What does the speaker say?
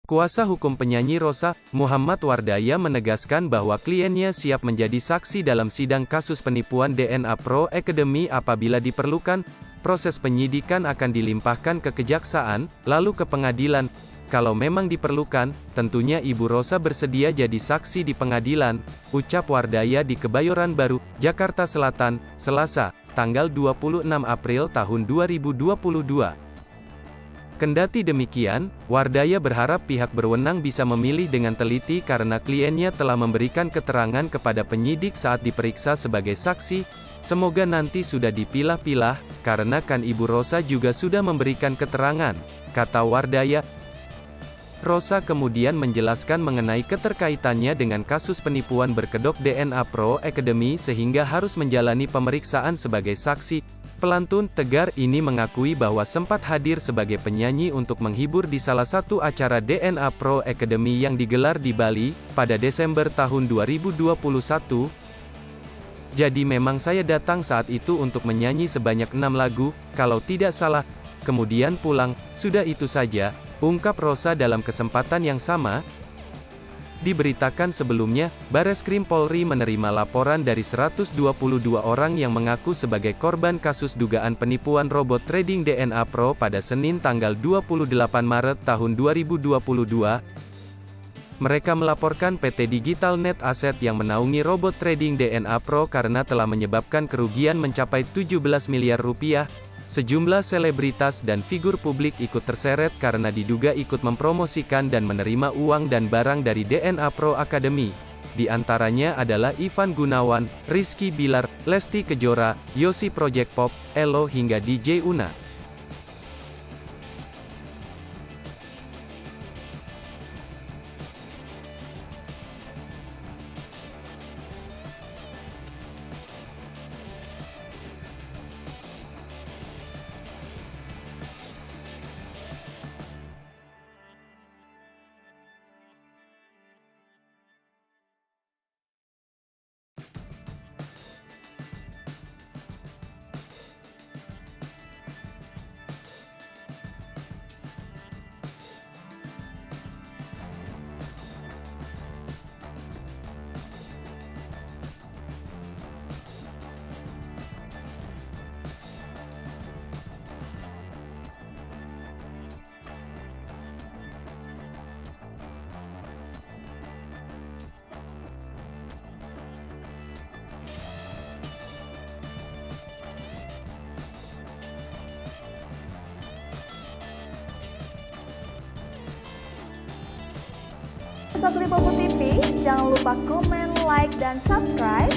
Kuasa hukum penyanyi Rosa, Muhammad Wardaya menegaskan bahwa kliennya siap menjadi saksi dalam sidang kasus penipuan DNA Pro Academy apabila diperlukan. Proses penyidikan akan dilimpahkan ke kejaksaan, lalu ke pengadilan. Kalau memang diperlukan, tentunya Ibu Rosa bersedia jadi saksi di pengadilan, ucap Wardaya di Kebayoran Baru, Jakarta Selatan, Selasa, tanggal 26 April tahun 2022. Kendati demikian, Wardaya berharap pihak berwenang bisa memilih dengan teliti karena kliennya telah memberikan keterangan kepada penyidik saat diperiksa sebagai saksi. Semoga nanti sudah dipilah-pilah, karena kan Ibu Rosa juga sudah memberikan keterangan, kata Wardaya. Rosa kemudian menjelaskan mengenai keterkaitannya dengan kasus penipuan berkedok DNA Pro Academy sehingga harus menjalani pemeriksaan sebagai saksi. Pelantun Tegar ini mengakui bahwa sempat hadir sebagai penyanyi untuk menghibur di salah satu acara DNA Pro Academy yang digelar di Bali, pada Desember tahun 2021. Jadi memang saya datang saat itu untuk menyanyi sebanyak 6 lagu, kalau tidak salah, kemudian pulang, sudah itu saja, ungkap Rosa dalam kesempatan yang sama. Diberitakan sebelumnya, Bareskrim Polri menerima laporan dari 122 orang yang mengaku sebagai korban kasus dugaan penipuan robot trading DNA Pro pada Senin tanggal 28 Maret tahun 2022. Mereka melaporkan PT Digital Net Asset yang menaungi robot trading DNA Pro karena telah menyebabkan kerugian mencapai 17 miliar rupiah. Sejumlah selebritas dan figur publik ikut terseret karena diduga ikut mempromosikan dan menerima uang dan barang dari DNA Pro Academy. Di antaranya adalah Ivan Gunawan, Rizky Bilar, Lesti Kejora, Yosi Project Pop, Elo hingga DJ Una. Sasri Popo TV, jangan lupa komen, like, dan subscribe.